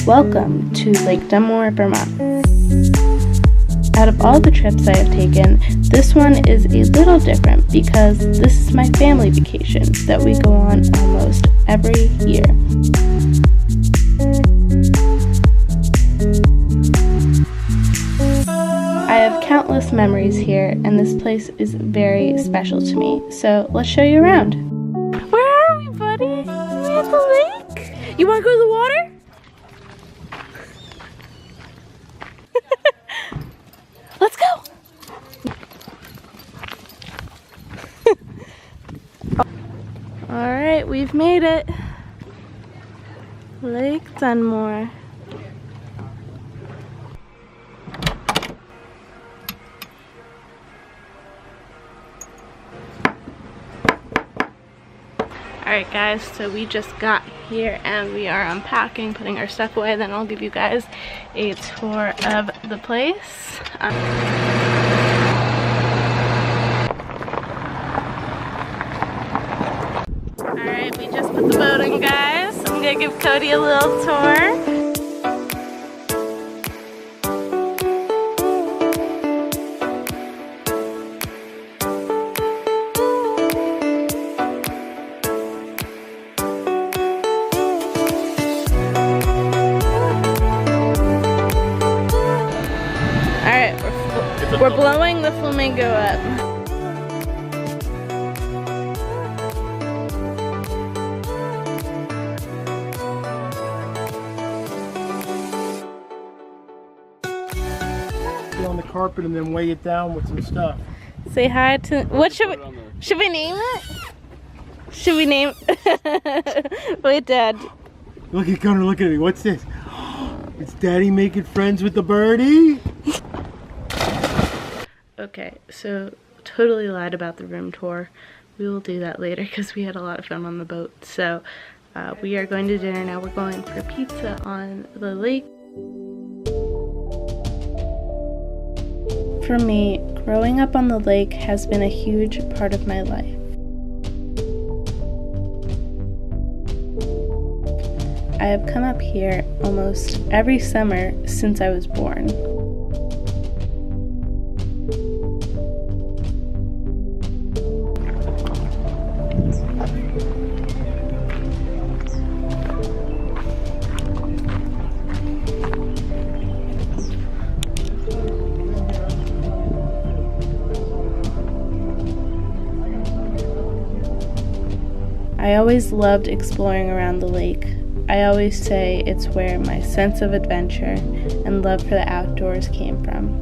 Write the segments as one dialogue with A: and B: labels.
A: Welcome to Lake Dunmore, Vermont. Out of all the trips I have taken, this one is a little different because this is my family vacation that we go on almost every year. I have countless memories here, and this place is very special to me, so let's show you around. Where are we, buddy? We're at the lake? You want to go to the water? Let's go! Alright, we've made it. Lake Dunmore. Alright guys, so we just got here and we are unpacking, putting our stuff away, then I'll give you guys a tour of the place. Alright, we just put the boat in, guys. I'm gonna give Cody a little tour. We're blowing the flamingo up.
B: On the carpet and then weigh it down with some stuff.
A: Say hi to, what should we name it? Should we name Wait, Dad.
B: Look at Gunner, look at me. What's this? It's Daddy making friends with the birdie?
A: Okay, so totally lied about the room tour. We will do that later because we had a lot of fun on the boat. So we are going to dinner now. We're going for pizza on the lake. For me, growing up on the lake has been a huge part of my life. I have come up here almost every summer since I was born. I always loved exploring around the lake. I always say it's where my sense of adventure and love for the outdoors came from.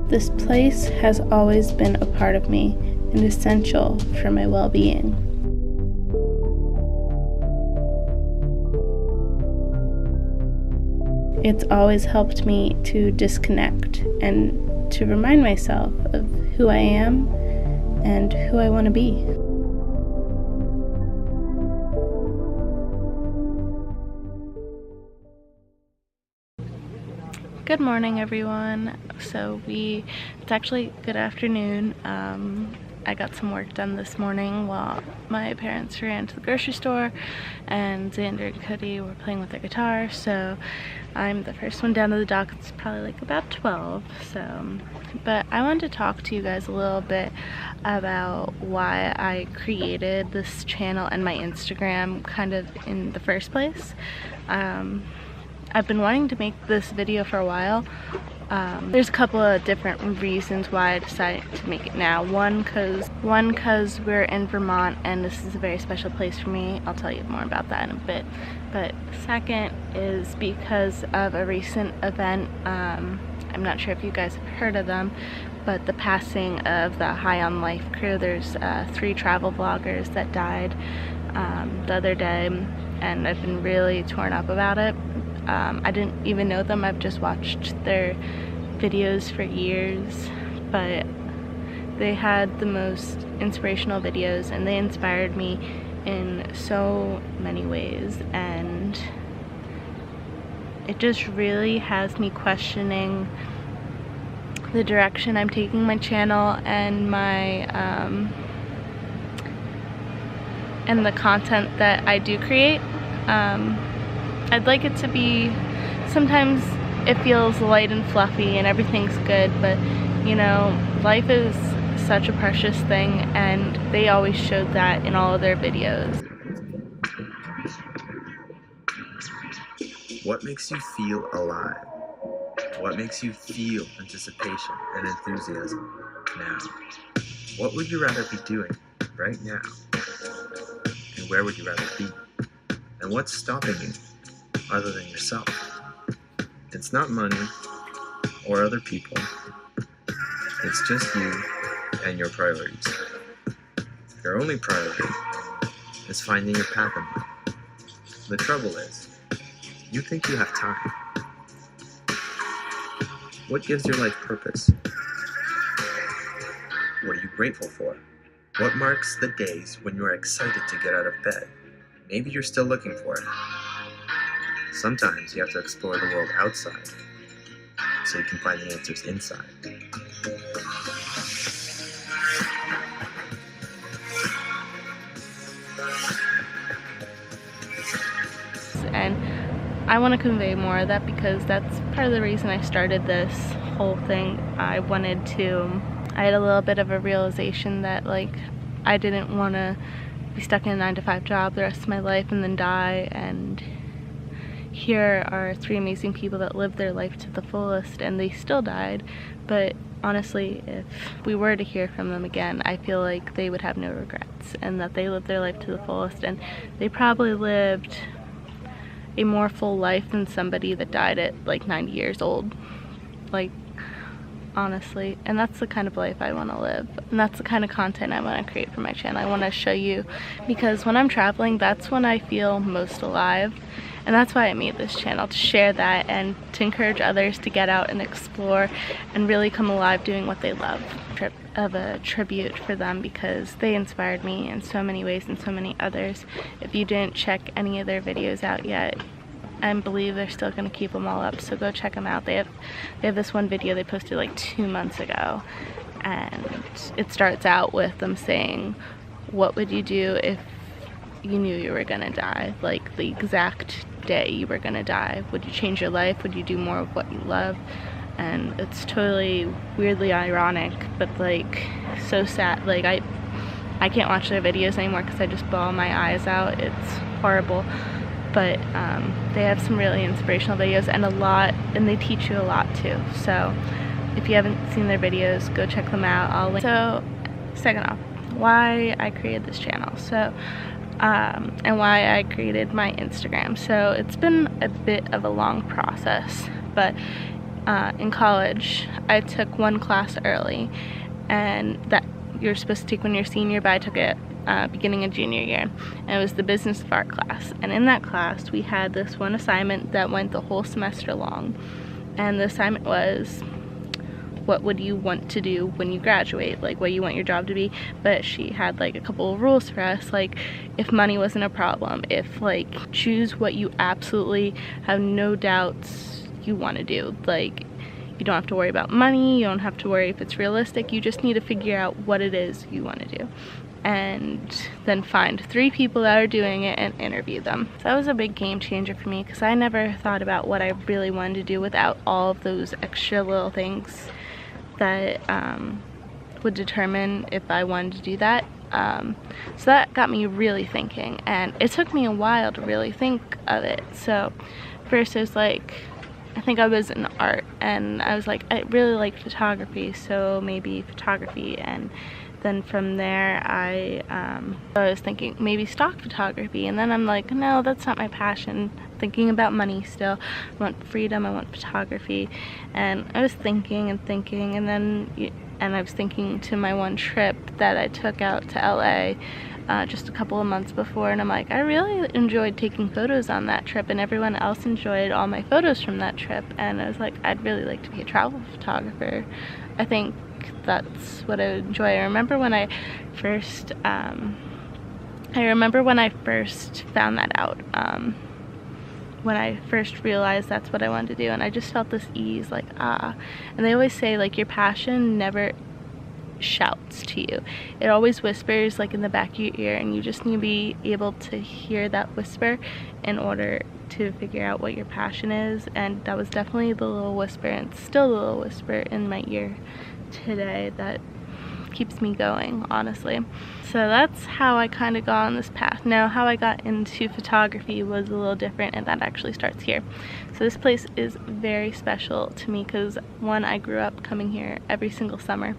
A: This place has always been a part of me and essential for my well-being. It's always helped me to disconnect and to remind myself of who I am and who I want to be. Good morning, everyone. So it's actually good afternoon. I got some work done this morning while my parents ran to the grocery store and Xander and Cody were playing with their guitar, so I'm the first one down to the dock. It's probably like about 12, but I wanted to talk to you guys a little bit about why I created this channel and my Instagram kind of in the first place. I've been wanting to make this video for a while. There's a couple of different reasons why I decided to make it now. One, cause we're in Vermont and this is a very special place for me. I'll tell you more about that in a bit. But second is because of a recent event. I'm not sure if you guys have heard of them, but the passing of the High on Life crew. There's 3 travel vloggers that died the other day, and I've been really torn up about it. I didn't even know them. I've just watched their videos for years, but they had the most inspirational videos and they inspired me in so many ways, and it just really has me questioning the direction I'm taking my channel and my and the content that I do create. I'd like it to be, sometimes it feels light and fluffy and everything's good, but you know, life is such a precious thing, and they always showed that in all of their videos.
C: What makes you feel alive? What makes you feel anticipation and enthusiasm now? What would you rather be doing right now? And where would you rather be? And what's stopping you other than yourself? It's not money or other people. It's just you and your priorities. Your only priority is finding your path in life. The trouble is, you think you have time. What gives your life purpose? What are you grateful for? What marks the days when you are excited to get out of bed? Maybe you're still looking for it. Sometimes you have to explore the world outside so you can find the answers inside.
A: And I want to convey more of that because that's part of the reason I started this whole thing. I had a little bit of a realization that like I didn't want to be stuck in a 9-to-5 job the rest of my life and then die, and here are 3 amazing people that lived their life to the fullest and they still died, but honestly, if we were to hear from them again, I feel like they would have no regrets and that they lived their life to the fullest, and they probably lived a more full life than somebody that died at like 90 years old. Like, honestly, and that's the kind of life I want to live, and that's the kind of content I want to create for my channel. I want to show you, because when I'm traveling, that's when I feel most alive, and that's why I made this channel, to share that and to encourage others to get out and explore and really come alive doing what they love. Of a tribute for them, because they inspired me in so many ways and so many others. If you didn't check any of their videos out yet, I believe they're still going to keep them all up, so go check them out. They have this one video they posted like 2 months ago, and it starts out with them saying, what would you do if you knew you were gonna die, like the exact day you were gonna die? Would you change your life? Would you do more of what you love? And it's totally weirdly ironic, but like so sad. Like I can't watch their videos anymore because I just bawl my eyes out. It's horrible. But they have some really inspirational videos and they teach you a lot too. So if you haven't seen their videos, go check them out. I'll link. So second off, why I created this channel. So and why I created my Instagram. So it's been a bit of a long process, but in college I took one class early, and that you're supposed to take when you're a senior, but I took it beginning of junior year, and it was the business of art class. And in that class we had this one assignment that went the whole semester long, and the assignment was, what would you want to do when you graduate, like what you want your job to be. But she had like a couple of rules for us, like if money wasn't a problem, if like choose what you absolutely have no doubts you want to do. Like you don't have to worry about money, you don't have to worry if it's realistic, you just need to figure out what it is you want to do, and then find 3 people that are doing it and interview them. So that was a big game changer for me, because I never thought about what I really wanted to do without all of those extra little things that would determine if I wanted to do that. So that got me really thinking, and it took me a while to really think of it. So first it was like, I think I was in art, and I was like, I really like photography, so maybe photography. And then from there I was thinking maybe stock photography, and then I'm like, no, that's not my passion. Thinking about money still. I want freedom, I want photography. And I was thinking and thinking, and then I was thinking to my one trip that I took out to LA just a couple of months before, and I'm like, I really enjoyed taking photos on that trip, and everyone else enjoyed all my photos from that trip. And I was like, I'd really like to be a travel photographer. I think that's what I would enjoy. I remember when I first found that out, when I first realized that's what I wanted to do, and I just felt this ease, like, and they always say, like, your passion never shouts to you, it always whispers, like, in the back of your ear, and you just need to be able to hear that whisper in order to figure out what your passion is. And that was definitely the little whisper, and it's still the little whisper in my ear today that keeps me going, honestly. So that's how I kind of got on this path. Now, how I got into photography was a little different, and that actually starts here. So this place is very special to me because, one, I grew up coming here every single summer,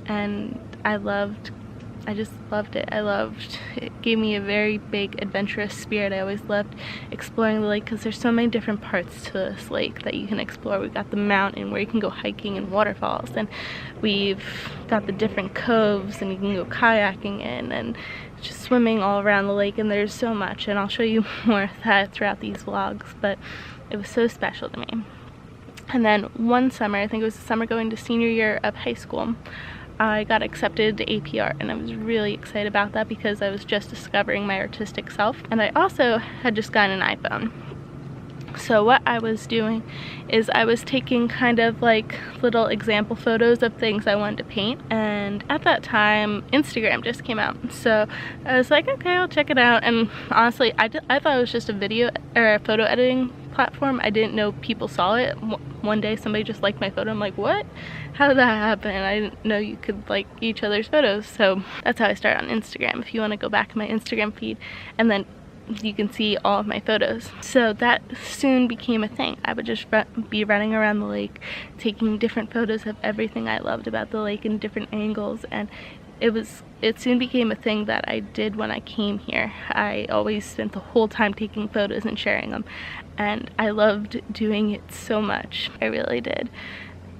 A: and I just loved it. It gave me a very big adventurous spirit. I always loved exploring the lake because there's so many different parts to this lake that you can explore. We've got the mountain where you can go hiking and waterfalls, and we've got the different coves and you can go kayaking in, and just swimming all around the lake, and there's so much, and I'll show you more of that throughout these vlogs, but it was so special to me. And then one summer, I think it was the summer going to senior year of high school, I got accepted to APR, and I was really excited about that because I was just discovering my artistic self, and I also had just gotten an iPhone. So what I was doing is I was taking kind of like little example photos of things I wanted to paint, and at that time Instagram just came out, so I was like, okay, I'll check it out. And honestly, I thought it was just a video or a photo editing platform. I didn't know people saw it. One day somebody just liked my photo. I'm like, what? How did that happen? I didn't know you could like each other's photos. So that's how I started on Instagram. If you want to go back to my Instagram feed, and then you can see all of my photos. So that soon became a thing. I would just be running around the lake taking different photos of everything I loved about the lake in different angles, and it soon became a thing that I did when I came here. I always spent the whole time taking photos and sharing them, and I loved doing it so much. I really did.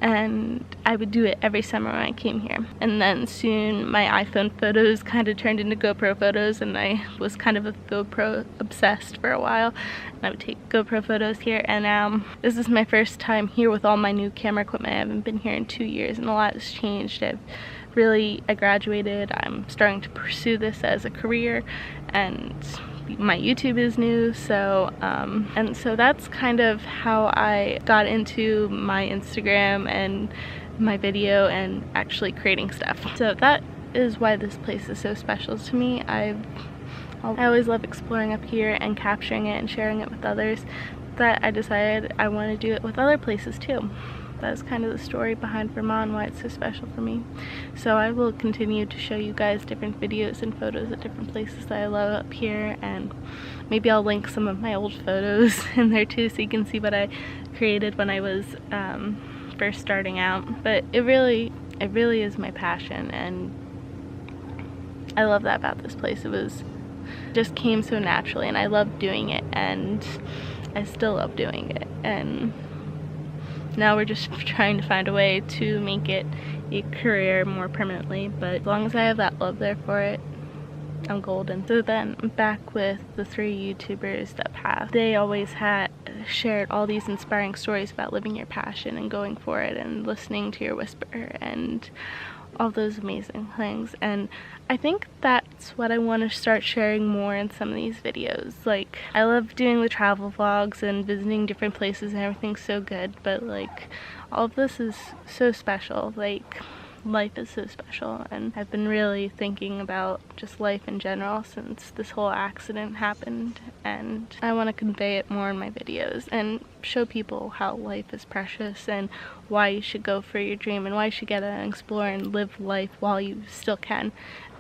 A: And I would do it every summer when I came here. And then soon my iPhone photos kind of turned into GoPro photos, and I was kind of a GoPro obsessed for a while. And I would take GoPro photos here, and this is my first time here with all my new camera equipment. I haven't been here in 2 years, and a lot has changed. I graduated. I'm starting to pursue this as a career, and my YouTube is new, so and so that's kind of how I got into my Instagram and my video and actually creating stuff. So that is why this place is so special to me. I always love exploring up here and capturing it and sharing it with others, that I decided I want to do it with other places too. That's kind of the story behind Vermont, why it's so special for me. So I will continue to show you guys different videos and photos of different places that I love up here, and maybe I'll link some of my old photos in there too, so you can see what I created when I was first starting out. But it really is my passion, and I love that about this place. It just came so naturally, and I love doing it, and I still love doing it. And now we're just trying to find a way to make it a career more permanently, but as long as I have that love there for it, I'm golden. So then I'm back with the 3 YouTubers that passed. They always shared all these inspiring stories about living your passion and going for it and listening to your whisper and all those amazing things. And I think that's what I want to start sharing more in some of these videos. Like, I love doing the travel vlogs and visiting different places, and everything's so good, but like, all of this is so special. Like, life is so special, and I've been really thinking about just life in general since this whole accident happened, and I want to convey it more in my videos and show people how life is precious and why you should go for your dream and why you should get out and explore and live life while you still can.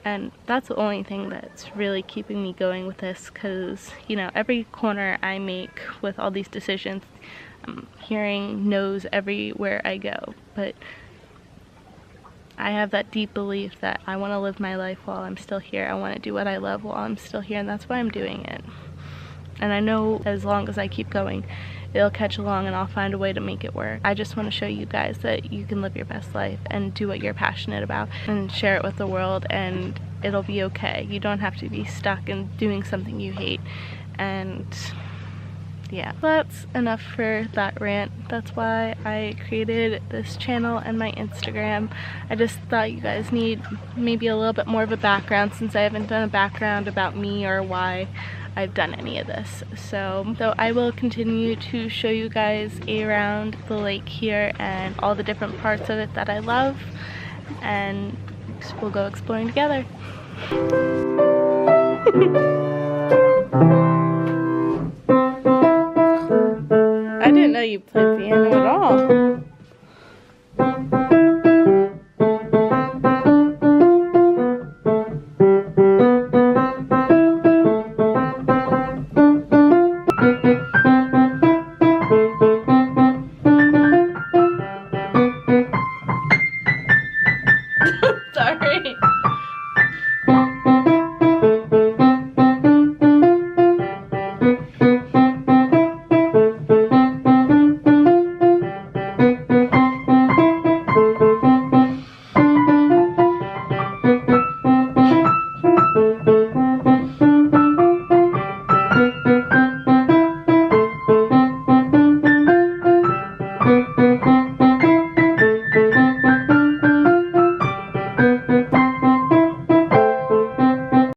A: And that's the only thing that's really keeping me going with this, because, you know, every corner I make with all these decisions, I'm hearing no's everywhere I go, but I have that deep belief that I want to live my life while I'm still here. I want to do what I love while I'm still here, and that's why I'm doing it. And I know as long as I keep going, it'll catch along and I'll find a way to make it work. I just want to show you guys that you can live your best life and do what you're passionate about and share it with the world, and it'll be okay. You don't have to be stuck in doing something you hate. And yeah, that's enough for that rant. That's why I created this channel and my Instagram. I just thought you guys need maybe a little bit more of a background, since I haven't done a background about me or why I've done any of this. So I will continue to show you guys around the lake here and all the different parts of it that I love, and we'll go exploring together. I didn't know you played